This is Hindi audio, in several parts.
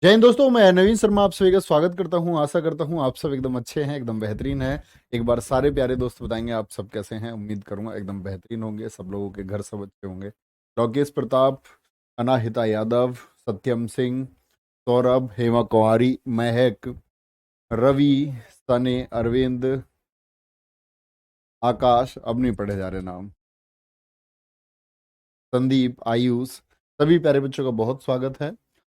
जय हिंद दोस्तों, मैं नवीन शर्मा आप सभी का स्वागत करता हूं। आशा करता हूं आप सब एकदम अच्छे हैं, एकदम बेहतरीन हैं। एक बार सारे प्यारे दोस्त बताएंगे आप सब कैसे हैं। उम्मीद करूंगा एकदम बेहतरीन होंगे, सब लोगों के घर सब अच्छे होंगे। राकेश प्रताप, अनाहिता यादव, सत्यम सिंह, सौरभ, हेमा कुमारी, महक, रवि, सने, अरविंद, आकाश, अब नहीं पढ़े जा रहे नाम, संदीप, आयुष, सभी प्यारे बच्चों का बहुत स्वागत है।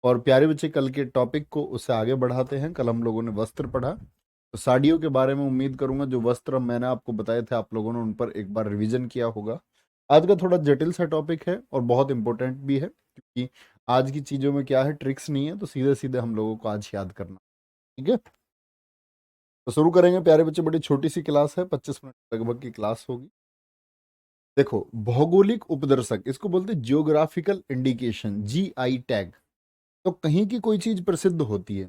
और प्यारे बच्चे, कल के टॉपिक को उससे आगे बढ़ाते हैं। कल हम लोगों ने वस्त्र पढ़ा, तो साड़ियों के बारे में उम्मीद करूंगा जो वस्त्र मैंने आपको बताए थे आप लोगों ने उन पर एक बार रिवीजन किया होगा। आज का थोड़ा जटिल सा टॉपिक है और बहुत इंपॉर्टेंट भी है, क्योंकि आज की चीजों में क्या है, ट्रिक्स नहीं है, तो सीधे सीधे हम लोगों को आज याद करना। ठीक है, तो शुरू करेंगे प्यारे बच्चे। बड़ी छोटी सी क्लास है, 25 मिनट लगभग की क्लास होगी। देखो, भौगोलिक उपदर्शक इसको बोलते हैं, जियोग्राफिकल इंडिकेशन, जीआई टैग। तो कहीं की कोई चीज प्रसिद्ध होती है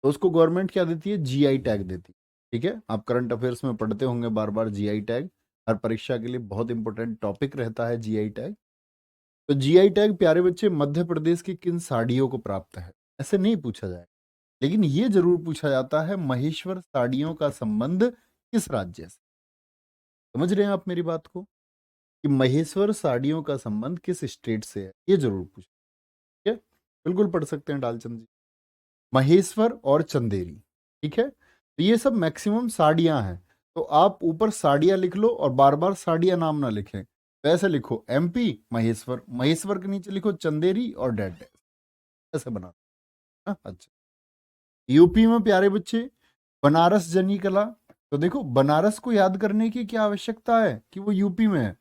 तो उसको गवर्नमेंट क्या देती है, जीआई टैग देती है। ठीक है, आप करंट अफेयर्स में पढ़ते होंगे बार बार जीआई टैग। हर परीक्षा के लिए बहुत इंपॉर्टेंट टॉपिक रहता है जीआई टैग। तो जीआई टैग प्यारे बच्चे मध्य प्रदेश की किन साड़ियों को प्राप्त है, ऐसे नहीं पूछा जाए, लेकिन ये जरूर पूछा जाता है महेश्वर साड़ियों का संबंध किस राज्य से। समझ रहे हैं आप मेरी बात को, कि महेश्वर साड़ियों का संबंध किस स्टेट से है, ये जरूर पूछा। ठीक है, बिल्कुल पढ़ सकते हैं डालचंद जी। महेश्वर और चंदेरी। ठीक है, तो ये सब मैक्सिमम साड़ियां हैं। तो आप ऊपर साड़ियां लिख लो और बार बार साड़ियां नाम ना लिखें, तो ऐसे लिखो एमपी महेश्वर, महेश्वर के नीचे लिखो चंदेरी और डेड डैश, ऐसे बना। हाँ, अच्छा। यूपी में प्यारे बच्चे बनारस जनी कला। तो देखो, बनारस को याद करने की क्या आवश्यकता है कि वो यूपी में है।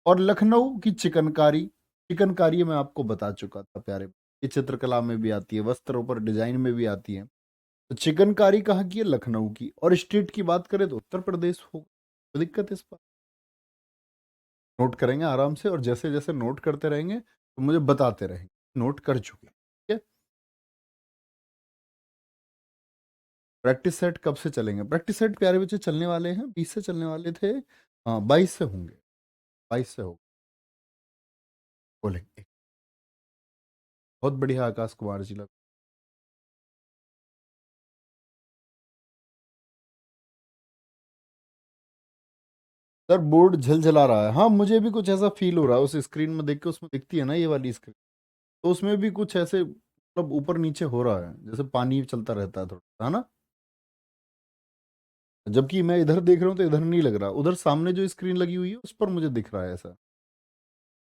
और लखनऊ की चिकनकारी, चिकनकारी मैं आपको बता चुका था प्यारे, ये चित्रकला में भी आती है, वस्त्रों पर डिजाइन में भी आती है। तो चिकनकारी कहाँ की है, लखनऊ की। और स्टेट की बात करें तो उत्तर प्रदेश होगा। तो दिक्कत है इस पर, नोट करेंगे आराम से, और जैसे जैसे नोट करते रहेंगे तो मुझे बताते रहेंगे। नोट कर चुके, ठीक है। प्रैक्टिस सेट कब से चलेंगे, प्रैक्टिस सेट प्यारे बच्चे चलने वाले हैं, 20 से चलने वाले थे। हाँ, 22 से होंगे, 22 से हो बोलेंगे। बहुत बढ़िया आकाश कुमार जी लग। सर बोर्ड झलझला रहा है, हाँ मुझे भी कुछ ऐसा फील हो रहा है, उस स्क्रीन में देख के, उसमें दिखती है ना ये वाली स्क्रीन, तो उसमें भी कुछ ऐसे मतलब ऊपर नीचे हो रहा है, जैसे पानी चलता रहता है थोड़ा, है ना। जबकि मैं इधर देख रहा हूँ तो इधर नहीं लग रहा, उधर सामने जो स्क्रीन लगी हुई है उस पर मुझे दिख रहा है ऐसा,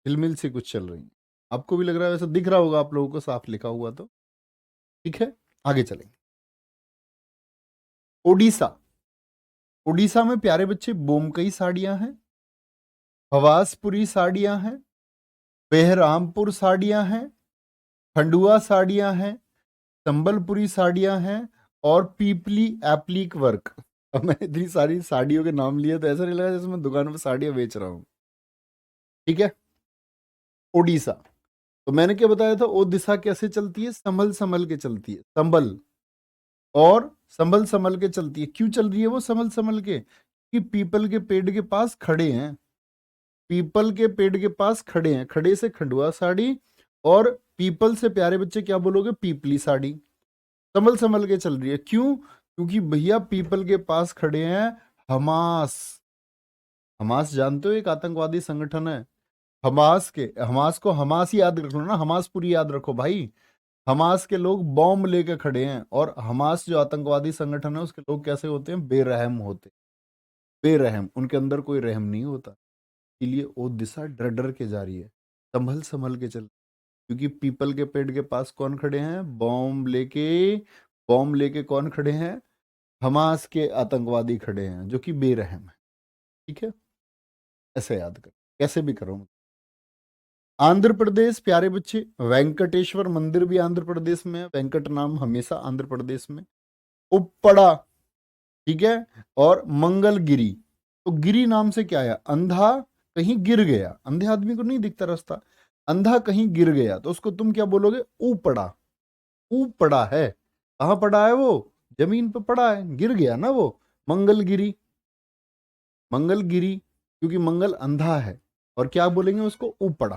हिलमिल से कुछ चल रही है। आपको भी लग रहा है वैसा, दिख रहा होगा आप लोगों को साफ लिखा हुआ तो। ठीक है, आगे चलेंगे। ओडिशा, ओडिशा में प्यारे बच्चे बोमकई साड़ियां हैं, हवासपुरी साड़ियां हैं, बेहरामपुर साड़ियां हैं, खंडुआ साड़ियां हैं, संबलपुरी साड़ियां हैं, और पीपली एप्लीक वर्क। अब मैं इतनी सारी साड़ियों के नाम लिए तो ऐसा नहीं लगा जैसे मैं दुकान पर साड़ियां बेच रहा हूँ। ठीक है, ओडिशा। तो मैंने क्या बताया था, वो दिशा कैसे चलती है, संभल संभल के चलती है, संभल, और संभल संभल के चलती है। क्यों चल रही है वो संभल संभल के, कि पीपल के पेड़ के पास खड़े हैं, पीपल के पेड़ के पास खड़े हैं, खड़े से खंडुआ साड़ी, और पीपल से प्यारे बच्चे क्या बोलोगे, पीपली साड़ी। संभल संभल के चल रही है, क्यों, क्योंकि भैया पीपल के पास खड़े हैं हमास। हमास जानते हो, एक आतंकवादी संगठन है। हमास के, हमास को हमास ही याद रख लो ना, हमास पूरी याद रखो भाई। हमास के लोग बॉम्ब लेके खड़े हैं, और हमास जो आतंकवादी संगठन है उसके लोग कैसे होते हैं, बेरहम होते, बेरहम, उनके अंदर कोई रहम नहीं होता। इसलिए वो दिशा डर डर के जा रही है, संभल संभल के चल, क्योंकि पीपल के पेड़ के पास कौन खड़े हैं, बॉम्ब लेके, बॉम्ब लेके कौन खड़े हैं, हमास के आतंकवादी खड़े हैं जो कि बेरहम है। ठीक है, ऐसे याद कर, कैसे भी करो। आंध्र प्रदेश प्यारे बच्चे, वेंकटेश्वर मंदिर भी आंध्र प्रदेश में है, वेंकट नाम हमेशा आंध्र प्रदेश में। उपपड़ा, ठीक है, और मंगलगिरी। तो गिरी नाम से क्या है, अंधा कहीं गिर गया, अंधे आदमी को नहीं दिखता रास्ता, अंधा कहीं गिर गया तो उसको तुम क्या बोलोगे, ऊपड़ा। ऊपड़ा है, कहाँ पड़ा है वो, जमीन पे पड़ा है, गिर गया ना वो, मंगलगिरी। मंगलगिरी, क्योंकि मंगल अंधा है, और क्या बोलेंगे उसको, ऊपड़ा।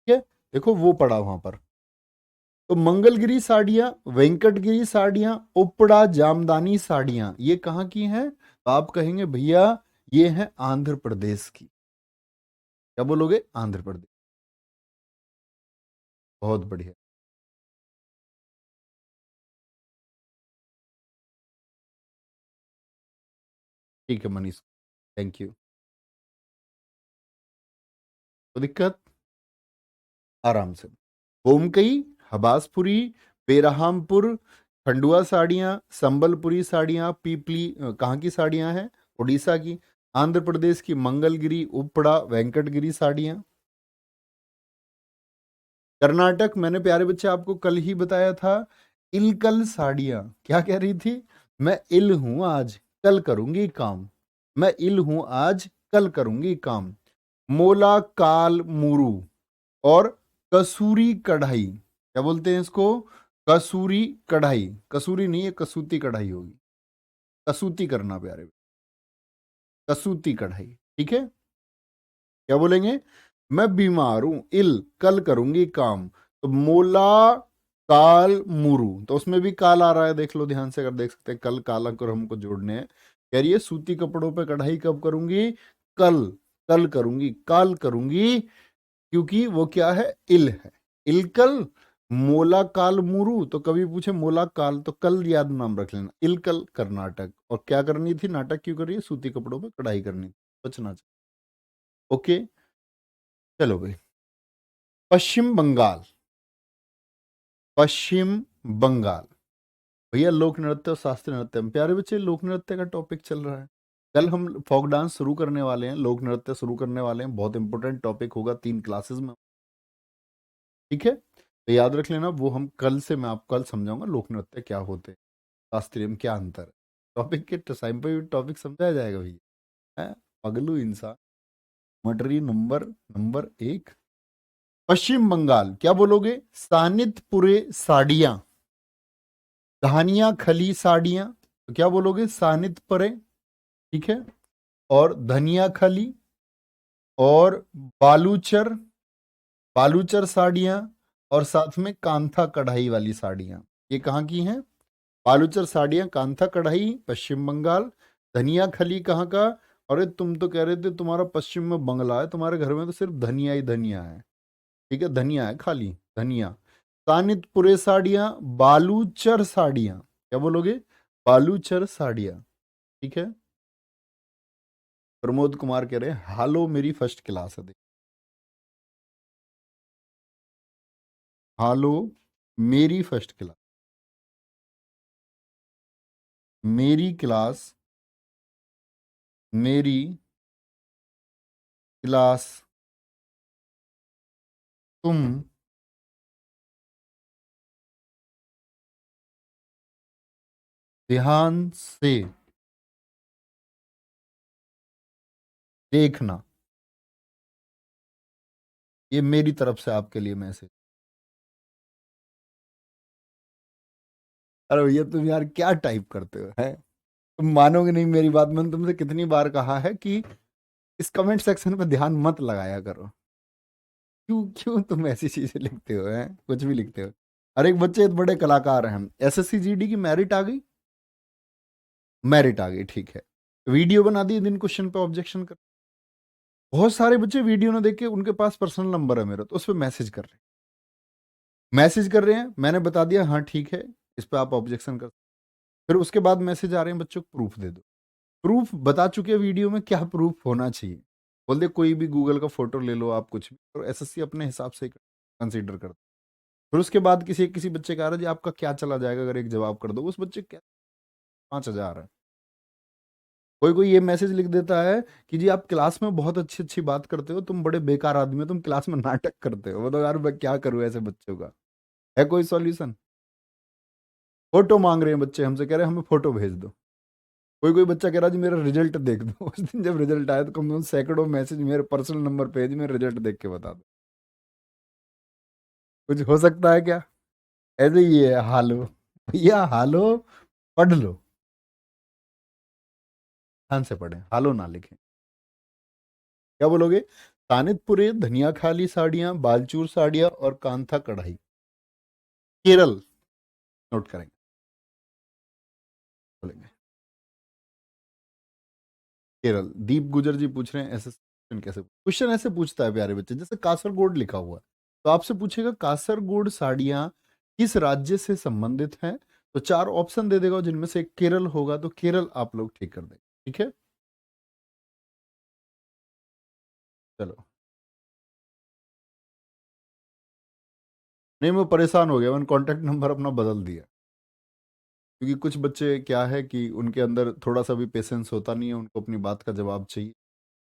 ठीक है, देखो वो पड़ा वहां पर। तो मंगलगिरी साड़ियां, वेंकटगिरी साड़ियां, उपड़ा जामदानी साड़ियां, ये कहाँ की हैं? तो आप कहेंगे भैया ये है आंध्र प्रदेश की। क्या बोलोगे? आंध्र प्रदेश। बहुत बढ़िया। ठीक है मनीष, थैंक यू। तो दिक्कत आराम से। बोमकई, हबासपुरी, बेरहामपुर, खंडुआ साड़ियां, संबलपुरी साड़ियां, पीपली कहाँ की साड़ियां हैं? उड़ीसा की। आंध्र प्रदेश की मंगलगिरी, उपड़ा, वेंकटगिरी साड़ियां। कर्नाटक, मैंने प्यारे बच्चे आपको कल ही बताया था, इलकल साड़ियां। क्या कह रही थी? मैं इल हूं आज, कल करूंगी काम। मैं इल हूं आज, कल करूंगी काम। मोला काल मुरू और कसूरी कढ़ाई। क्या बोलते हैं इसको? कसूरी कढ़ाई। कसूरी नहीं है, कसूती कढ़ाई होगी। कसूती करना प्यारे, कसूती कढ़ाई। ठीक है। क्या बोलेंगे? मैं बीमार हूं, इल, कल करूंगी काम। तो मोला काल मुरू, तो उसमें भी काल आ रहा है, देख लो ध्यान से, अगर देख सकते हैं कल काला कर हमको जोड़ने हैं। कह रही है सूती कपड़ों पे कढ़ाई कब करूंगी? कल। कल करूंगी, काल करूंगी, क्योंकि वो क्या है? इल है। इलकल, मोला काल मुरू। तो कभी पूछे मोला काल तो कल याद नाम रख लेना। इलकल कर्नाटक। और क्या करनी थी? नाटक क्यों करिए? सूती कपड़ों पे कढ़ाई करनी थी, बचना चाहिए। ओके, चलो भाई। पश्चिम बंगाल, पश्चिम बंगाल। भैया लोक नृत्य और शास्त्रीय नृत्य में, प्यारे बच्चे लोक नृत्य का टॉपिक चल रहा है। कल हम फोक डांस शुरू करने वाले हैं, लोक नृत्य शुरू करने वाले हैं। बहुत इंपॉर्टेंट टॉपिक होगा 3 क्लासेस में। ठीक है, तो याद रख लेना, वो हम कल से, मैं आपको कल समझाऊंगा लोक नृत्य क्या होते हैं, शास्त्रीय में क्या अंतर है। टॉपिक के टाइम पे भी टॉपिक समझाया जाएगा भैया। है पगलू इंसान। मटरी नंबर नंबर 1। पश्चिम बंगाल, क्या बोलोगे? सानितपुरे साड़ियां, धानिया खली साड़ियां। तो क्या बोलोगे? सानितपुरे। ठीक है। और धनिया खली और बालूचर, बालूचर साड़ियां, और साथ में कांथा कढ़ाई वाली साड़ियां। ये कहाँ की हैं? बालूचर साड़ियां, कांथा कढ़ाई, पश्चिम बंगाल। धनिया खली कहाँ का? अरे तुम तो कह रहे थे तुम्हारा पश्चिम में बंगला है, तुम्हारे घर में तो सिर्फ धनिया ही धनिया है। ठीक है, धनिया है खाली, धनिया। सानितपुरे साड़ियां, बालूचर साड़ियां। क्या बोलोगे? बालूचर साड़ियां। ठीक है। प्रमोद कुमार कह रहे हैं हालो मेरी फर्स्ट क्लास है। हालो मेरी फर्स्ट क्लास, मेरी क्लास, मेरी क्लास, तुम ध्यान से देखना। ये मेरी तरफ से आपके लिए मैसेज। अरे भैया तुम यार क्या टाइप करते हो हैं? तुम मानोगे नहीं मेरी बात। मैंने तुमसे कितनी बार कहा है कि इस कमेंट सेक्शन पे ध्यान मत लगाया करो। क्यों क्यों तुम ऐसी चीजें लिखते हो? हैं कुछ भी लिखते हो। अरे एक बच्चे बड़े कलाकार हैं। एसएससी जीडी की मेरिट आ गई, मेरिट आ गई, ठीक है। वीडियो बना दी, दिन क्वेश्चन पे ऑब्जेक्शन कर। बहुत सारे बच्चे वीडियो ना देख के, उनके पास पर्सनल नंबर है मेरा, तो उस पर मैसेज कर रहे हैं, मैसेज कर रहे हैं। मैंने बता दिया हाँ ठीक है, इस पर आप ऑब्जेक्शन कर। फिर उसके बाद मैसेज आ रहे हैं बच्चों को प्रूफ दे दो। प्रूफ बता चुके हैं वीडियो में, क्या प्रूफ होना चाहिए? बोल दे कोई भी गूगल का फोटो ले लो आप, कुछ भी, और एसएससी अपने हिसाब से कंसीडर कर। फिर उसके बाद किसी किसी बच्चे का आ रहा है जी आपका क्या चला जाएगा अगर एक जवाब कर दो। उस बच्चे क्या 5,000 है। कोई कोई ये मैसेज लिख देता है कि जी आप क्लास में बहुत अच्छी अच्छी बात करते हो, तुम बड़े बेकार आदमी हो, तुम क्लास में नाटक करते हो। बताओ यार मैं क्या करूं ऐसे बच्चों का? है कोई सॉल्यूशन? फोटो मांग रहे हैं बच्चे हमसे, कह रहे हैं हमें फोटो भेज दो। कोई कोई बच्चा कह रहा है जी मेरा रिजल्ट देख दो। उस दिन जब रिजल्ट आया तो कम से कम सैकड़ों मैसेज मेरे पर्सनल नंबर पे, जी मेरा रिजल्ट देख के बता दो। कुछ हो सकता है क्या? ऐसे ही है हालो। भैया हालो पढ़ लो, ध्यान से पढ़ें, हालो ना लिखें। क्या बोलोगे? तानितपुरे, धनिया खाली साड़ियां, बालचूर साड़ियां और कांथा कढ़ाई। केरल नोट करेंगे, बोलेंगे केरल। दीप गुजर जी पूछ रहे हैं ऐसे क्वेश्चन कैसे, क्वेश्चन ऐसे पूछता है प्यारे बच्चे, जैसे कासरगोड लिखा हुआ है तो आपसे पूछेगा कासरगोड साड़ियां किस राज्य से संबंधित हैं, तो 4 ऑप्शन दे देगा जिनमें से एक केरल होगा, तो केरल आप लोग ठीक कर देंगे। ठीक है, चलो। नहीं, मैं परेशान हो गया, मैंने कॉन्टेक्ट नंबर अपना बदल दिया, क्योंकि कुछ बच्चे क्या है कि उनके अंदर थोड़ा सा भी पेशेंस होता नहीं है, उनको अपनी बात का जवाब चाहिए।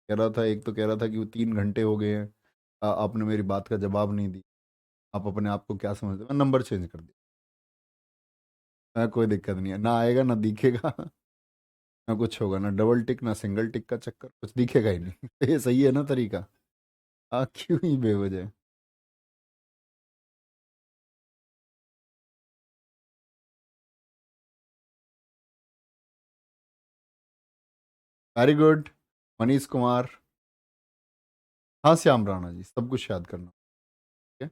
कह रहा था, एक तो कह रहा था कि वो 3 घंटे हो गए हैं, आपने मेरी बात का जवाब नहीं दी, आप अपने आप को क्या समझते हैं? मैं नंबर चेंज कर दिया। कोई दिक्कत नहीं है, ना आएगा ना दिखेगा ना कुछ होगा, ना डबल टिक ना सिंगल टिक का चक्कर, कुछ दिखेगा ही नहीं ये सही है ना तरीका? क्यों ही बेवजह। Very good, Manish Kumar. हाँ, श्याम राणा जी, सब कुछ याद करना। ठीक है,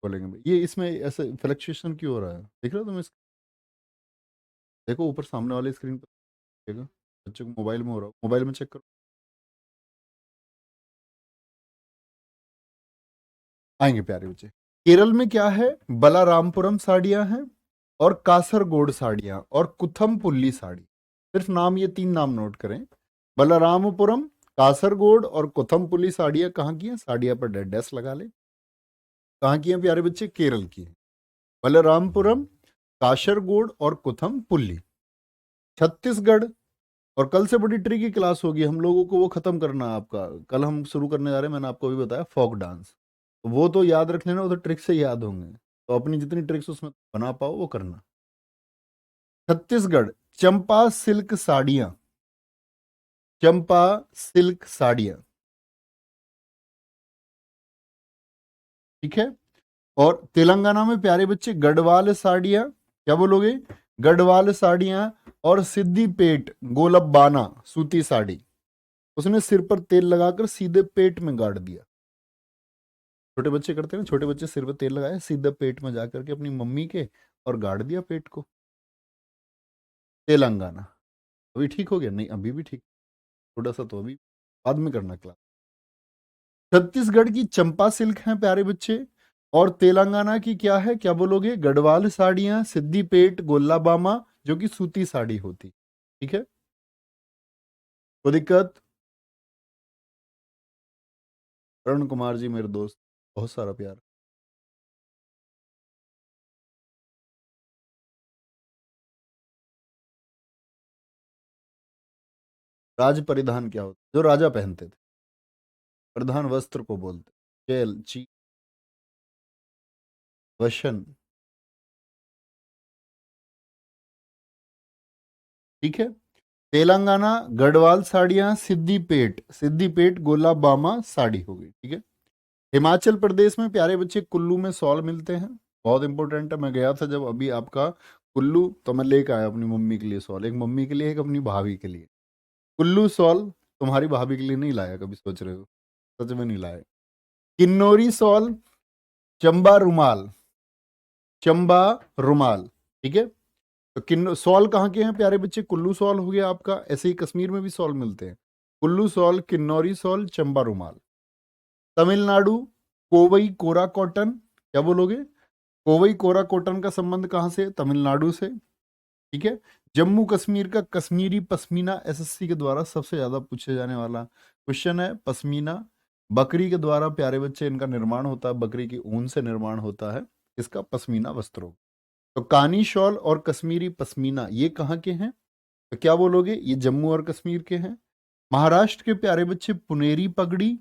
बोलेंगे भाई ये इसमें ऐसे फ्लक्चुएशन क्यों हो रहा है, देख रहे हो तुम देखो ऊपर सामने वाले स्क्रीन पर देखो, बच्चों को मोबाइल में हो रहा हो, मोबाइल में चेक करो। आएंगे प्यारे बच्चे। केरल में क्या है, बलारामपुरम साड़ियां हैं और कासरगोड साड़ियां और कुथमपुल्ली साड़ी। सिर्फ नाम, ये 3 नाम नोट करें। बलरामपुरम, कासरगोड और कुथमपुल्ली साड़ियां कहाँ की हैं, साड़ियां पर डेड डैश लगा ले। कहाँ की हैं प्यारे बच्चे, केरल की हैं। बलरामपुरम, कासरगोड और कुथमपुल्ली। छत्तीसगढ़, और कल से बड़ी ट्रिकी क्लास होगी हम लोगों को, वो खत्म करना है आपका। कल हम शुरू करने जा रहे हैं, मैंने आपको भी बताया, फोक डांस। तो वो तो याद रख लेना, वो तो ट्रिक से याद होंगे, तो अपनी जितनी ट्रिक्स उसमें बना पाओ वो करना। छत्तीसगढ़, चंपा सिल्क साड़ियां, चंपा सिल्क साड़ियां। ठीक है, और तेलंगाना में प्यारे बच्चे गढ़वाल साड़ियां, क्या बोलोगे, गढ़वाल साड़ियां और सिद्दीपेट गोलब्बाना सूती साड़ी। उसने सिर पर तेल लगाकर सीधे पेट में गाड़ दिया। छोटे बच्चे करते हैं ना, छोटे बच्चे सिर पर तेल लगाए सीधे पेट में जाकर के अपनी मम्मी के, और गाड़ दिया पेट को। तेलंगाना। अभी ठीक हो गया? नहीं, अभी भी ठीक, थोड़ा सा तो अभी बाद में करना क्लास। छत्तीसगढ़ की चंपा सिल्क है प्यारे बच्चे, और तेलंगाना की क्या है, क्या बोलोगे, गढ़वाल साड़ियां, सिद्दीपेट गोल्लाबामा, जो कि सूती साड़ी होती। ठीक है, कोई दिक्कत? अरुण कुमार जी मेरे दोस्त, बहुत सारा प्यार। राज परिधान क्या होता, जो राजा पहनते थे, प्रधान वस्त्र को बोलते। चेल ची, वशन। ठीक है, तेलंगाना गढ़वाल साड़ियां, सिद्दीपेट, सिद्दीपेट गोलाबामा साड़ी हो गई। ठीक है, हिमाचल प्रदेश में प्यारे बच्चे कुल्लू में सॉल मिलते हैं, बहुत इंपॉर्टेंट है। मैं गया था जब अभी आपका कुल्लू, तो मैं लेकर आया अपनी मम्मी के लिए सॉल, एक मम्मी के लिए एक अपनी भाभी के लिए। कुल्लू सॉल तुम्हारी भाभी के लिए नहीं लाया, कभी सोच रहे हो? सच में नहीं लाया। किन्नौरी सॉल, चंबा रुमाल, चंबा रुमाल। ठीक है, तो किन सॉल कहाँ के हैं प्यारे बच्चे, कुल्लू सॉल हो गया आपका, ऐसे ही कश्मीर में भी सॉल मिलते हैं। कुल्लू सॉल, किन्नौरी सॉल, चंबा रुमाल। तमिलनाडु, कोवई कोरा कॉटन, क्या बोलोगे, कोवई कोरा कॉटन का संबंध कहाँ से, तमिलनाडु से। ठीक है, जम्मू कश्मीर का कश्मीरी पश्मीना, एसएससी के द्वारा सबसे ज्यादा पूछे जाने वाला क्वेश्चन है। पश्मीना बकरी के द्वारा प्यारे बच्चे इनका निर्माण होता है, बकरी की ऊन से निर्माण होता है इसका पश्मीना वस्त्रों। तो कानी शॉल और कश्मीरी पश्मीना ये कहाँ के हैं, तो क्या बोलोगे, ये जम्मू और कश्मीर के हैं। महाराष्ट्र के प्यारे बच्चे पुनेरी पगड़ी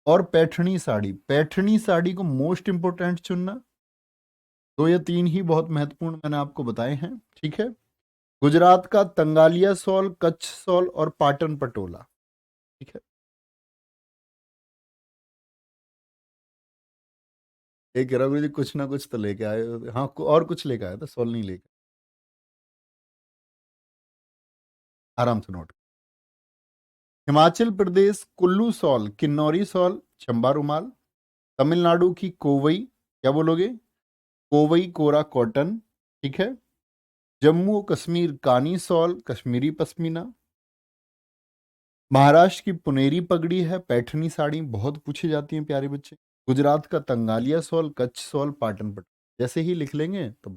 और पैठणी साड़ी, पैठणी साड़ी को मोस्ट इंपोर्टेंट चुनना। 2 या 3 ही बहुत महत्वपूर्ण मैंने आपको बताए हैं। ठीक है, गुजरात का तंगालिया सॉल, कच्छ सॉल और पाटन पटोला। ठीक है, एक रघु जी कुछ ना कुछ तो लेके आए हो। हाँ, और कुछ लेके आया था, सॉल नहीं लेके। आराम से note. Himachal Pradesh Kullu sol, Kinnauri sol, Chamba रुमाल। तमिलनाडु की कोवई, क्या बोलोगे? कोवई कोरा कॉटन, ठीक है। जम्मू कश्मीर कानी सॉल, कश्मीरी पश्मीना। महाराष्ट्र की पुनेरी पगड़ी है, पैठनी साड़ी बहुत पूछी जाती है प्यारे बच्चे। गुजरात का तंगालिया सॉल, कच्छ सॉल, पाटन पट्टी। जैसे ही लिख लेंगे तो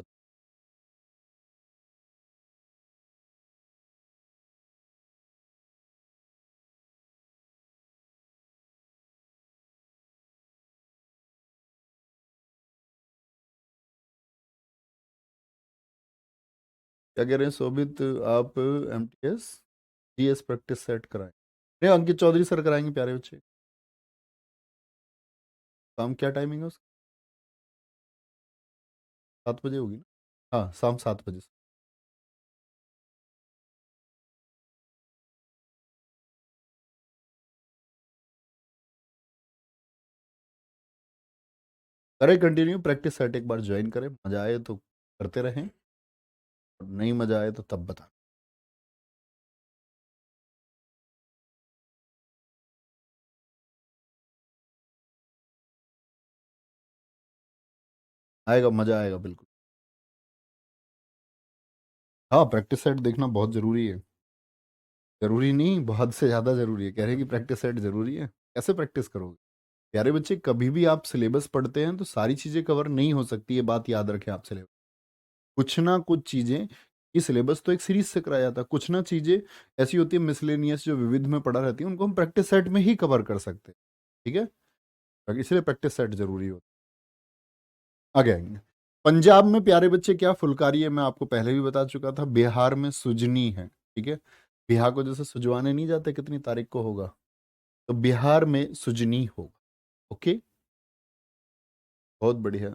क्या कह रहे हैं शोभित? आप एमटीएस जीएस प्रैक्टिस सेट कराएं। नहीं, अंकित चौधरी सर कराएंगे प्यारे बच्चे। शाम क्या टाइमिंग है उसका? 7 बजे होगी ना? हाँ, शाम 7 बजे से। करें कंटिन्यू प्रैक्टिस सेट, एक बार ज्वाइन करें, मजा आए तो करते रहें, और नहीं मजा आए तो तब बता। आएगा, मजा आएगा बिल्कुल। हाँ, प्रैक्टिस सेट देखना बहुत जरूरी है। जरूरी नहीं, बहुत से ज्यादा जरूरी है। कह रहे हैं कि प्रैक्टिस सेट जरूरी है, कैसे प्रैक्टिस करोगे? प्यारे बच्चे, कभी भी आप सिलेबस पढ़ते हैं तो सारी चीजें कवर नहीं हो सकती, ये बात याद रखें आप। सिलेबस कुछ ना कुछ चीजें, ये सिलेबस तो एक सीरीज से कराया जाता है, कुछ ना चीजें ऐसी होती है मिसलेनियस जो विविध में पढ़ा रहती है, उनको हम प्रैक्टिस सेट में ही कवर कर सकते हैं। ठीक है, इसलिए प्रैक्टिस सेट जरूरी होता है। आगे आएंगे। पंजाब में प्यारे बच्चे क्या फुलकारी है, मैं आपको पहले भी बता चुका था। बिहार में सुजनी है, ठीक है। बिहार को जैसे सुजवाने नहीं जाते कितनी तारीख को होगा, तो बिहार में सुजनी होगा। ओके, बहुत बढ़िया।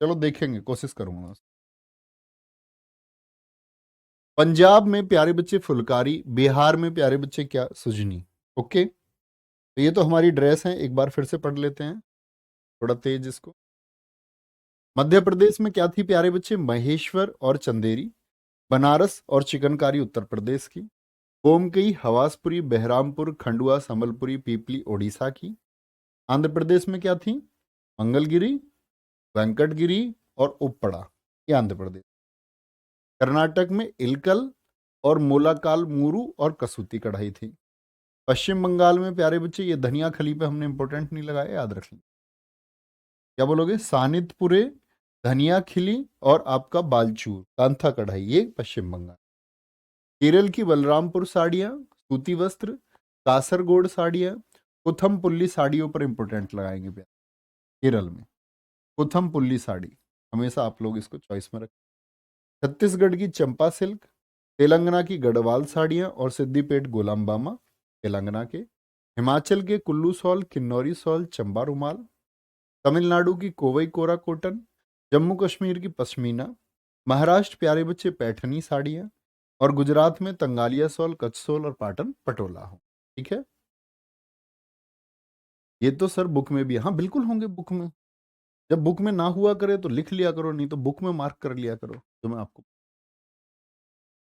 चलो देखेंगे, कोशिश करूंगा। पंजाब में प्यारे बच्चे फुलकारी, बिहार में प्यारे बच्चे क्या सुजनी। ओके, तो ये तो हमारी ड्रेस है, एक बार फिर से पढ़ लेते हैं थोड़ा तेज इसको। मध्य प्रदेश में क्या थी प्यारे बच्चे? महेश्वर और चंदेरी। बनारस और चिकनकारी उत्तर प्रदेश की। कोमकई, हवासपुरी, बहरामपुर, खंडवा, संबलपुरी, पीपली ओडिशा की। आंध्र प्रदेश में क्या थी? मंगलगिरी, वेंकटगिरी और उप्पड़ा, ये आंध्र प्रदेश। कर्नाटक में इलकल और मोलाकाल मूरू और कसूती कढ़ाई थी। पश्चिम बंगाल में प्यारे बच्चे, ये धनिया खली पे हमने इंपॉर्टेंट नहीं लगाया, याद रख लें। क्या बोलोगे? सानितपुरे, धनिया खिली और आपका बालचूर कांथा कढ़ाई, ये पश्चिम बंगाल। केरल की बलरामपुर साड़ियाँ, सूती वस्त्र, कासरगोड साड़ियाँ, कुथमपुल्ली साड़ियों पर इंपॉर्टेंट लगाएंगे प्यारे। केरल में कुथमपुल्ली साड़ी, हमेशा आप लोग इसको चॉइस में रखें। छत्तीसगढ़ की चंपा सिल्क, तेलंगाना की गढ़वाल साड़ियाँ और सिद्दीपेट गोलाम्बामा, तेलंगाना के। हिमाचल के कुल्लू सॉल, किन्नौरी सॉल, चंबा रुमाल। तमिलनाडु की कोवई कोरा कॉटन। जम्मू कश्मीर की पश्मीना। महाराष्ट्र प्यारे बच्चे पैठनी साड़ियाँ। और गुजरात में तंगालिया सॉल, कच्छ सॉल और पाटन पटोला हो। ठीक है, ये तो सर बुक में भी, हाँ बिल्कुल होंगे बुक में। जब बुक में ना हुआ करे तो लिख लिया करो, नहीं तो बुक में मार्क कर लिया करो जो मैं आपको।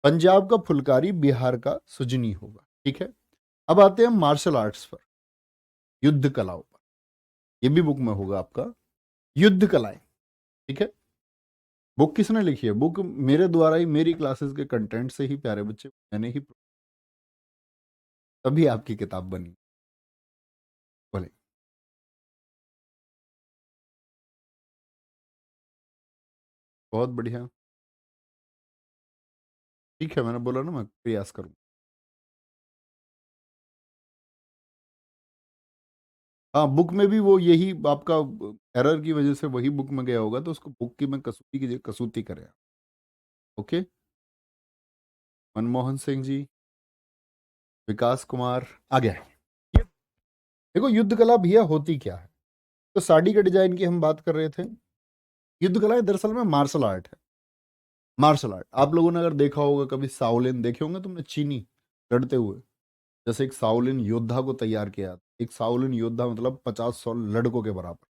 पंजाब का फुलकारी, बिहार का सुजनी होगा। ठीक है, अब आते हैं मार्शल आर्ट्स पर, युद्ध कलाओं पर। ये भी बुक में होगा आपका, युद्ध कलाएं। ठीक है, बुक किसने लिखी है? बुक मेरे द्वारा ही, मेरी क्लासेस के कंटेंट से ही प्यारे बच्चे मैंने ही, तभी आपकी किताब बनी। बोले, बहुत बढ़िया। ठीक है, मैंने बोला ना मैं प्रयास करूँ। हाँ, बुक में भी वो यही आपका एरर की वजह से वही बुक में गया होगा, तो उसको बुक की मैं कसूती की जगह कसूती करें। ओके, मनमोहन सिंह जी, विकास कुमार, आ गया। देखो युद्ध कला भैया होती क्या है, तो साड़ी के डिजाइन की हम बात कर रहे थे। युद्ध कला दरअसल में मार्शल आर्ट है। मार्शल आर्ट आप लोगों ने अगर देखा होगा कभी, साओलिन देखे होंगे तुमने, चीनी लड़ते हुए। जैसे एक साओलिन योद्धा को तैयार किया, एक साओलिन योद्धा मतलब 50-100 लड़कों के बराबर।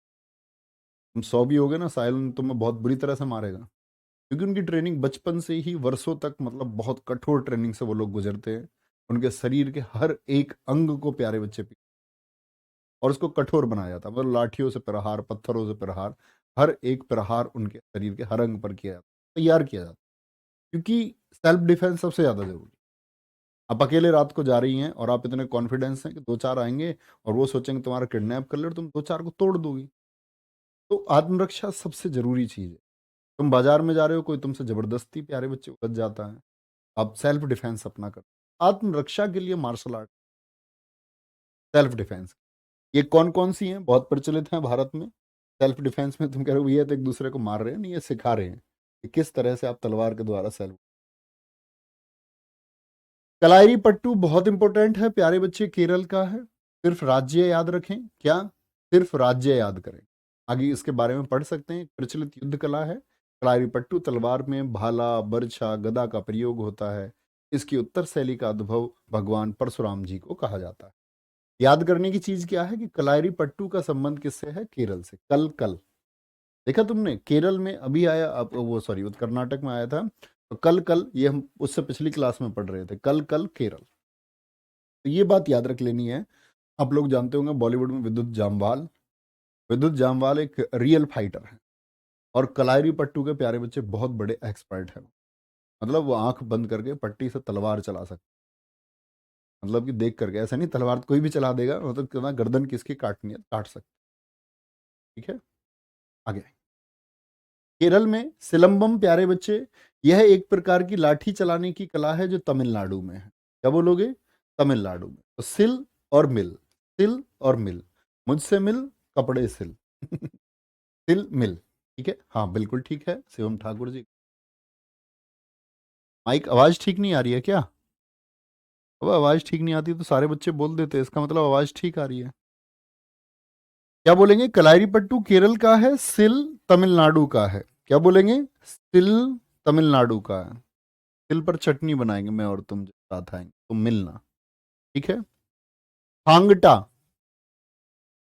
तुम 100 भी हो गए ना, साओलिन तुम्हें बहुत बुरी तरह से मारेगा, क्योंकि उनकी ट्रेनिंग बचपन से ही वर्षों तक, मतलब बहुत कठोर ट्रेनिंग से वो लोग गुजरते हैं। उनके शरीर के हर एक अंग को प्यारे बच्चे और उसको कठोर बनाया जाता, मतलब लाठियों से प्रहार, पत्थरों से प्रहार, हर एक प्रहार उनके शरीर के हर अंग पर किया जाता, तैयार किया जाता, क्योंकि सेल्फ डिफेंस सबसे ज़्यादा जरूरी। आप अकेले रात को जा रही हैं और आप इतने कॉन्फिडेंस हैं कि दो चार आएंगे और वो सोचेंगे तुम्हारा किडनैप कर ले और तुम दो चार को तोड़ दोगी। तो आत्मरक्षा सबसे जरूरी चीज़ है। तुम बाजार में जा रहे हो, कोई तुमसे जबरदस्ती प्यारे बच्चे उलझ जाता है, आप सेल्फ डिफेंस अपना कर। आत्मरक्षा के लिए मार्शल आर्ट, सेल्फ डिफेंस, ये कौन कौन सी हैं, बहुत प्रचलित हैं भारत में। सेल्फ डिफेंस में तुम कह रहे हो ये तो एक दूसरे को मार रहे हैं, नहीं, ये सिखा रहे हैं कि किस तरह से आप तलवार के द्वारा सेल्फ। कलारी पट्टू बहुत इंपॉर्टेंट है प्यारे बच्चे, केरल का है। सिर्फ राज्य याद रखें, क्या सिर्फ राज्य याद करें, आगे इसके बारे में पढ़ सकते हैं। प्रचलित युद्ध कला है कलारी पट्टू। तलवार में भाला, बर्छा, गदा का प्रयोग होता है। इसकी उत्तर शैली का उद्भव भगवान परशुराम जी को कहा जाता है। याद करने की चीज क्या है कि कलारी पट्टू का संबंध किससे है, केरल से। कल कल देखा तुमने, केरल में अभी आया, अब वो सॉरी कर्नाटक में आया था, तो कल कल ये हम उससे पिछली क्लास में पढ़ रहे थे, कल कल केरल। तो ये बात याद रख लेनी है। आप लोग जानते होंगे बॉलीवुड में विद्युत जामवाल, विद्युत जामवाल एक रियल फाइटर है और कलारी पट्टू के प्यारे बच्चे बहुत बड़े एक्सपर्ट हैं। मतलब वो आंख बंद करके पट्टी से तलवार चला सकते, मतलब कि देख करके, ऐसा नहीं तलवार कोई भी चला देगा, मतलब कितना गर्दन किसकी काटनी है काट सकते। ठीक है, आगे। केरल में सिलंबम प्यारे बच्चे, यह एक प्रकार की लाठी चलाने की कला है जो तमिलनाडु में है। क्या बोलोगे, तमिलनाडु में। तो सिल और मिल, सिल और मिल, मुझसे मिल कपड़े सिल सिल मिल, ठीक है, हाँ बिल्कुल ठीक है शिवम ठाकुर जी। माइक आवाज ठीक नहीं आ रही है क्या? अब आवाज ठीक नहीं आती तो सारे बच्चे बोल देते, इसका मतलब आवाज ठीक आ रही है। क्या बोलेंगे, कलारी पट्टू केरल का है, सिल तमिलनाडु का है। क्या बोलेंगे, सिल तमिलनाडु का है। सिल पर चटनी बनाएंगे मैं और तुम जब साथ आएंगे तो मिलना, ठीक है। थांगटा,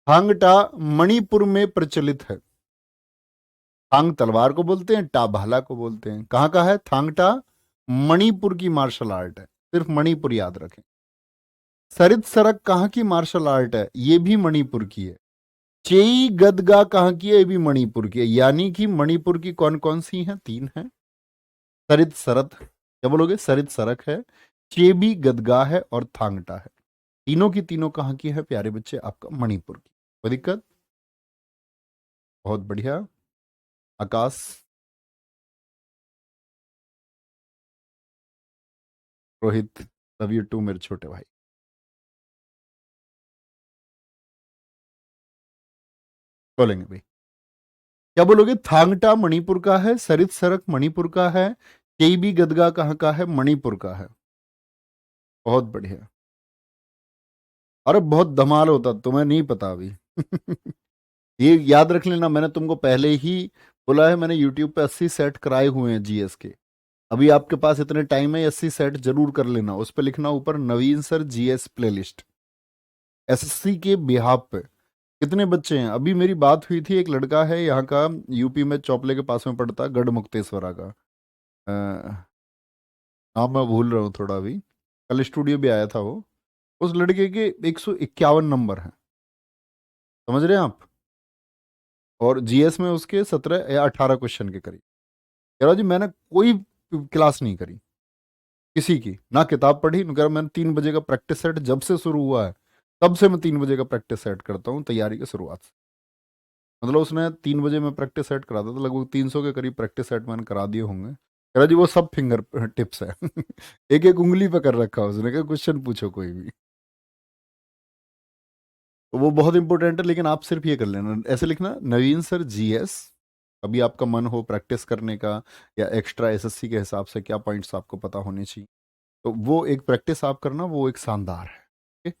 थांगटा मणिपुर में प्रचलित है। थांग तलवार को बोलते हैं, टा भाला को बोलते हैं। कहाँ का है थांगटा, मणिपुर की मार्शल आर्ट है, सिर्फ मणिपुर याद रखें। सरित सरक कहाँ की मार्शल आर्ट है, ये भी मणिपुर की है। चेई गदगा कहाँ की है, ये भी मणिपुर की है। यानी कि मणिपुर की कौन कौन सी हैं, तीन हैं। सरित सरत, क्या बोलोगे, सरित सरक है, चेबी गदगा है और थांगटा है। तीनों की तीनों कहाँ की है प्यारे बच्चे, आपका मणिपुर की। कोई दिक्कत, बहुत बढ़िया। आकाश, रोहित, लव यू टू मेरे छोटे भाई। बोलेंगे भाई, क्या बोलोगे, थांगटा मणिपुर का है, सरित सरक मणिपुर का है, केबी गदगा कहाँ का है, मणिपुर का है। बहुत बढ़िया। अरे बहुत धमाल होता, तुम्हें नहीं पता अभी ये याद रख लेना, मैंने तुमको पहले ही बोला है, मैंने यूट्यूब पे 80 सेट कराए हुए हैं जीएस के। अभी आपके पास इतने टाइम है, 80 सेट जरूर कर लेना, उस पर लिखना ऊपर नवीन सर जीएस प्लेलिस्ट, एसएससी के बिहाफ पे। कितने बच्चे हैं, अभी मेरी बात हुई थी, एक लड़का है यहाँ का, यूपी में चौपले के पास में पड़ता, गढ़ मुक्तेश्वरा का, नाम मैं भूल रहा हूँ थोड़ा अभी, कल स्टूडियो भी आया था वो। उस लड़के के 151 नंबर हैं, समझ रहे हैं आप, और जीएस में उसके 17 या 18 क्वेश्चन के करीब। कह रहा जी मैंने कोई क्लास नहीं करी किसी की, ना किताब पढ़ी, कह रहा मैंने 3 बजे का प्रैक्टिस सेट जब से शुरू हुआ है, तब से मैं 3 बजे का प्रैक्टिस सेट करता हूँ तैयारी की शुरुआत से। मतलब उसने 3 बजे में प्रैक्टिस सेट करा था, तो लगभग 300 के करीब प्रैक्टिस सेट मैंने करा दिए होंगे। कह रहा जी वो सब फिंगर टिप्स है एक एक उंगली पे कर रखा है उसने, कहा क्वेश्चन पूछो कोई भी। तो वो बहुत इंपॉर्टेंट है, लेकिन आप सिर्फ ये कर लेना, ऐसे लिखना नवीन सर जीएस। अभी आपका मन हो प्रैक्टिस करने का या एक्स्ट्रा एसएससी के हिसाब से क्या पॉइंट्स आपको पता होने चाहिए, तो वो एक प्रैक्टिस आप करना, वो एक शानदार है। ठीक?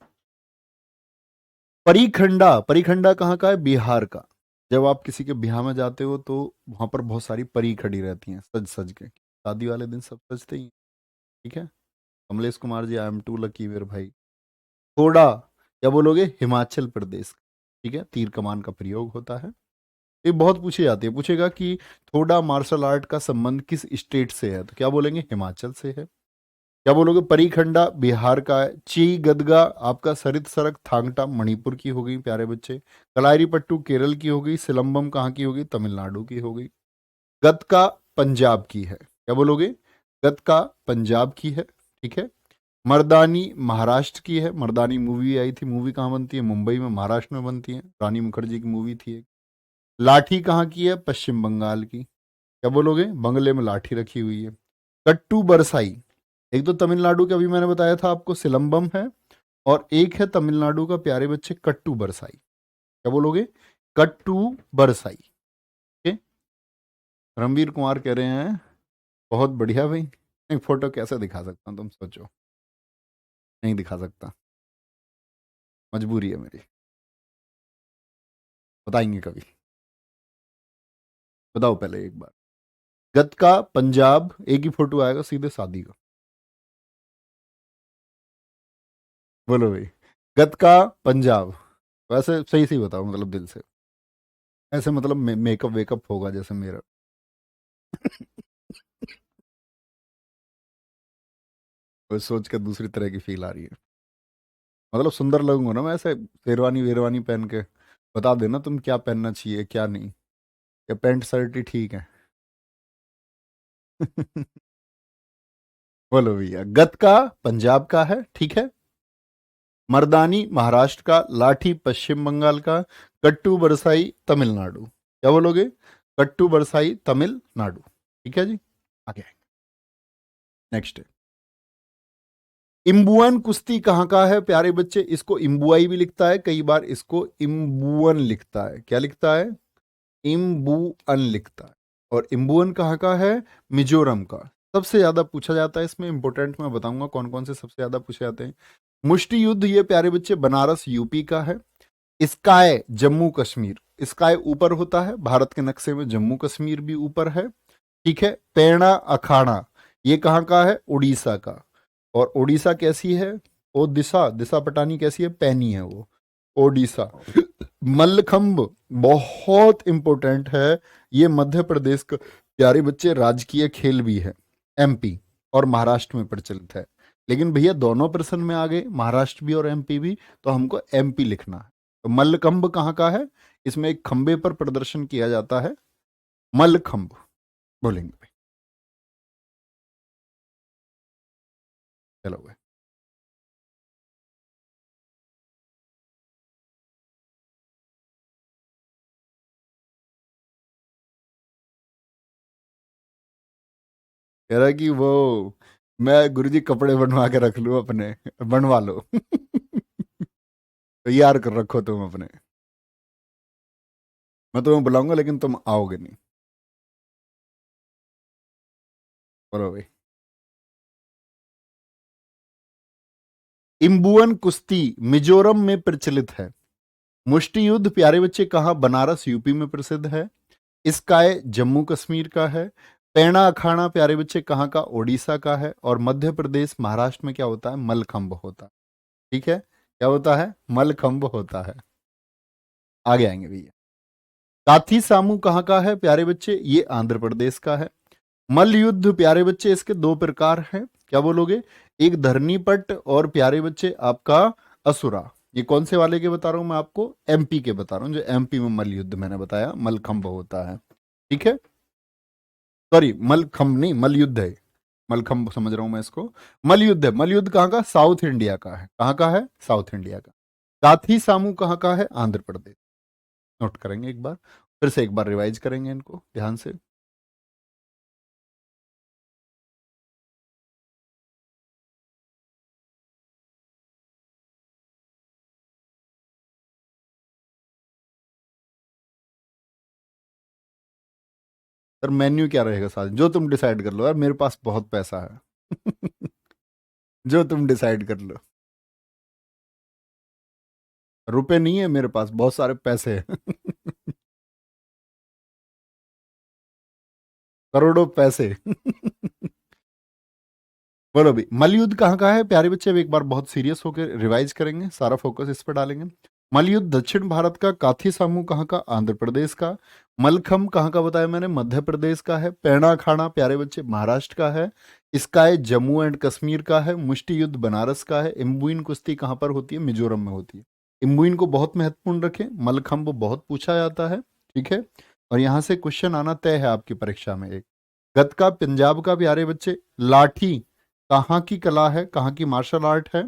परिखंडा, परिखंडा कहाँ का है, बिहार का। जब आप किसी के ब्याह में जाते हो तो वहां पर बहुत सारी परी खड़ी रहती हैं सज सज के, शादी वाले दिन सब सजते ही हैं, ठीक है। Kamlesh Kumar ji, I am to lucky वीर भाई। थोड़ा, क्या बोलोगे, हिमाचल प्रदेश, ठीक है, तीर कमान का प्रयोग होता है। ये बहुत पूछी जाती है, पूछेगा कि थोड़ा मार्शल आर्ट का संबंध किस स्टेट से है, तो क्या बोलेंगे, हिमाचल से है। क्या बोलोगे? परीखंडा बिहार का है। ची गदगा आपका सरित सरक थांगटा मणिपुर की हो गई प्यारे बच्चे। कलारी पट्टू केरल की हो गई। सिलंबम कहाँ की होगी? तमिलनाडु की हो गई। गतका पंजाब की है। क्या बोलोगे? गतका पंजाब की है। ठीक है। मर्दानी महाराष्ट्र की है। मर्दानी मूवी आई थी। मूवी कहाँ बनती है? मुंबई में, महाराष्ट्र में बनती है। रानी मुखर्जी की मूवी थी एक। लाठी कहाँ की है? पश्चिम बंगाल की। क्या बोलोगे? बंगले में लाठी रखी हुई है। कट्टू बरसाई, एक तो तमिलनाडु का अभी मैंने बताया था आपको सिलंबम है, और एक है तमिलनाडु का प्यारे बच्चे कट्टू बरसाई। क्या बोलोगे? कट्टू बरसाई। ओके। रणवीर कुमार कह रहे हैं बहुत बढ़िया भाई। एक फोटो कैसे दिखा सकता हूँ तुम सोचो? नहीं दिखा सकता, मजबूरी है मेरी। बताएंगे कभी। बताओ पहले एक बार। गत का पंजाब, एक ही फोटो आएगा सीधे शादी का। बोलो भाई। गत का पंजाब। वैसे सही सही बताओ, मतलब दिल से। ऐसे मतलब मेकअप वेकअप होगा जैसे मेरा। वो सोच के दूसरी तरह की फील आ रही है। मतलब सुंदर लगूंगा ना मैं ऐसे शेरवानी वेरवानी पहन के? बता देना तुम क्या पहनना चाहिए क्या नहीं। या पैंट शर्ट ही ठीक है? बोलो भैया। गत का पंजाब का है, ठीक है। मर्दानी महाराष्ट्र का। लाठी पश्चिम बंगाल का। कट्टू बरसाई तमिलनाडु। क्या बोलोगे? कट्टू बरसाई तमिलनाडु। ठीक है जी। आगे नेक्स्ट। इम्बुअन कुश्ती कहाँ का है प्यारे बच्चे? इसको इम्बुआई भी लिखता है, कई बार इसको इम्बुअन लिखता है। क्या लिखता है? इम्बुअन लिखता है। और इम्बुअन कहाँ का है? मिजोरम का। सबसे ज्यादा पूछा जाता है इसमें, इंपॉर्टेंट मैं बताऊंगा कौन कौन से सबसे ज्यादा पूछे जाते हैं। मुष्टि युद्ध ये प्यारे बच्चे बनारस यूपी का है। स्काई जम्मू कश्मीर। स्काई ऊपर होता है, भारत के नक्शे में जम्मू कश्मीर भी ऊपर है। ठीक है। पैणा अखाड़ा ये कहाँ का है? उड़ीसा का। और उड़ीसा कैसी है? ओ दिशा, दिशा पटानी कैसी है? पैनी है वो। ओडिशा। मल्लखंब बहुत इंपॉर्टेंट है। ये मध्य प्रदेश का प्यारे बच्चे राजकीय खेल भी है। एमपी और महाराष्ट्र में प्रचलित है। लेकिन भैया दोनों प्रश्न में आ गए, महाराष्ट्र भी और एमपी भी, तो हमको एमपी लिखना है। तो मल्लखंब कहाँ का है? इसमें एक खंबे पर प्रदर्शन किया जाता है। मल्लखंब बोलेंगे भाई। चलो भाई। कह रहा है कि वो मैं गुरुजी कपड़े बनवा के रख लूं अपने, बनवा लो। तैयार कर रखो तुम अपने। मैं तुम्हें बुलाऊंगा लेकिन तुम आओगे नहीं। बोलो भाई। इम्बुअन कुश्ती मिजोरम में प्रचलित है। मुष्टि युद्ध प्यारे बच्चे कहाँ? बनारस यूपी में प्रसिद्ध है। स्काई जम्मू कश्मीर का है। पैणा अखाड़ा प्यारे बच्चे कहाँ का? ओडिशा का है। और मध्य प्रदेश महाराष्ट्र में क्या होता है? मलखंब होता है। ठीक है। क्या होता है? मलखंब होता है। आगे आएंगे भैया। काथी सामू कहाँ का है प्यारे बच्चे? ये आंध्र प्रदेश का है। मल्ल युद्ध प्यारे बच्चे इसके दो प्रकार हैं। क्या बोलोगे? एक धरनीपट और प्यारे बच्चे आपका असुरा। ये कौन से वाले के बता रहा हूं मैं आपको? एमपी के बता रहा हूं, जो एमपी में मल्ल युद्ध मैंने बताया मलखंब होता है। ठीक है। सॉरी मलखंब नहीं, मल्ल युद्ध है। मलखंब समझ रहा हूं मैं इसको। मल्ल युद्ध है। मल्ल युद्ध कहाँ का? साउथ इंडिया का है। कहाँ का है? साउथ इंडिया का। काथी सामू कहाँ का है? आंध्र प्रदेश। नोट करेंगे एक बार, फिर से एक बार रिवाइज करेंगे इनको ध्यान से। सर मेन्यू क्या रहेगा साथ? जो तुम डिसाइड कर लो यार, मेरे पास बहुत पैसा है। जो तुम डिसाइड कर लो। रुपए नहीं है मेरे पास, बहुत सारे पैसे हैं। करोड़ों पैसे। बोलो भाई। मलयुद्ध कहाँ का है प्यारे बच्चे? अब एक बार बहुत सीरियस होकर रिवाइज करेंगे, सारा फोकस इस पर डालेंगे। मलयुद्ध दक्षिण भारत का। काथी सामू कहाँ का? आंध्र प्रदेश का। मलखम कहाँ का बताया मैंने? मध्य प्रदेश का है। पैणा अखाड़ा प्यारे बच्चे महाराष्ट्र का है। इसका है जम्मू एंड कश्मीर का है, मुष्टि युद्ध बनारस का है, इम्बुइन कुश्ती कहाँ पर होती है, मिजोरम में होती है। इम्बुइन को बहुत महत्वपूर्ण रखें, मलखम्ब बहुत पूछा जाता है, ठीक है। और यहाँ से क्वेश्चन आना तय है आपकी परीक्षा में। एक गतका पंजाब का, प्यारे बच्चे। लाठी कहाँ की कला है, कहाँ की मार्शल आर्ट है,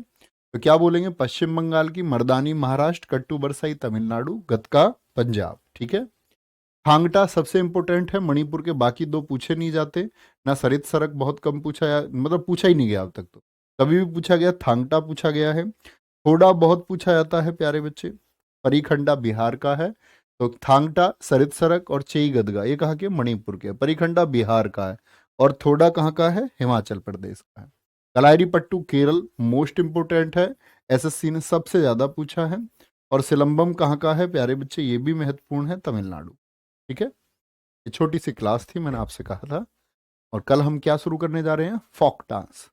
तो क्या बोलेंगे, पश्चिम बंगाल की। मर्दानी महाराष्ट्र, कट्टू बरसाई तमिलनाडु, गतका पंजाब, ठीक है। थांगटा सबसे इंपॉर्टेंट है, मणिपुर के बाकी दो पूछे नहीं जाते। ना सरित सरक बहुत कम पूछा, मतलब पूछा ही नहीं गया अब तक, तो कभी भी पूछा गया थांगटा पूछा गया है। थोड़ा बहुत पूछा जाता है प्यारे बच्चे, परिखंडा बिहार का है। तो थांगटा, सरित सरक और चेई गदगा ये कहाँ के, मणिपुर के। परिखंडा बिहार का है। और थोड़ा कहाँ का है, हिमाचल प्रदेश का है। कलायरी पट्टू केरल, मोस्ट इंपोर्टेंट है, एसएससी ने सबसे ज्यादा पूछा है। और सिलंबम कहाँ का है प्यारे बच्चे, ये भी महत्वपूर्ण है, तमिलनाडु, ठीक है। ये छोटी सी क्लास थी, मैंने आपसे कहा था। और कल हम क्या शुरू करने जा रहे हैं, फोक डांस,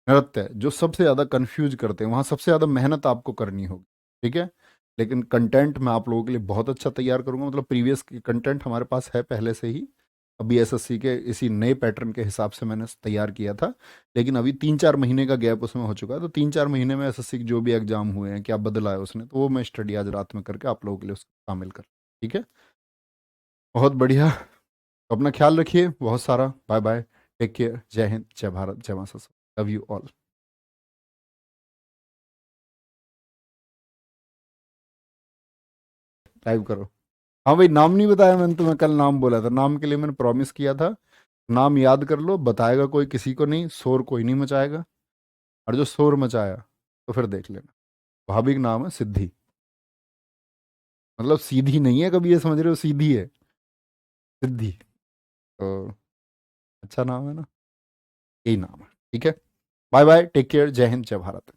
नृत्य, जो सबसे ज़्यादा कंफ्यूज करते हैं, वहाँ सबसे ज़्यादा मेहनत आपको करनी होगी, ठीक है। लेकिन कंटेंट मैं आप लोगों के लिए बहुत अच्छा तैयार करूंगा, मतलब प्रीवियस कंटेंट हमारे पास है पहले से ही। अभी एसएससी के इसी नए पैटर्न के हिसाब से मैंने तैयार किया था। लेकिन अभी 3-4 महीने का गैप उसमें हो चुका है, तो 3-4 महीने में एसएससी के जो भी एग्जाम हुए हैं, क्या बदला है उसने, तो वो मैं स्टडी आज रात में करके आप लोगों के लिए उसको शामिल कर, ठीक है। बहुत बढ़िया। अपना ख्याल रखिए बहुत सारा। बाय बाय, टेक केयर, जय हिंद, जय भारत, जय माता, लव यू ऑल। टाइप करो। हाँ भाई, नाम नहीं बताया मैंने तुम्हें, कल नाम बोला था, नाम के लिए मैंने प्रॉमिस किया था। नाम याद कर लो, बताएगा कोई किसी को नहीं, शोर कोई नहीं मचाएगा। और जो शोर मचाया तो फिर देख लेना। भाभी का नाम है सिद्धि, मतलब सीधी नहीं है, कभी ये समझ रहे हो, सीधी है, सिद्धि। तो अच्छा नाम है ना, यही नाम है, ठीक है। बाय बाय, टेक केयर, जय हिंद, जय भारत।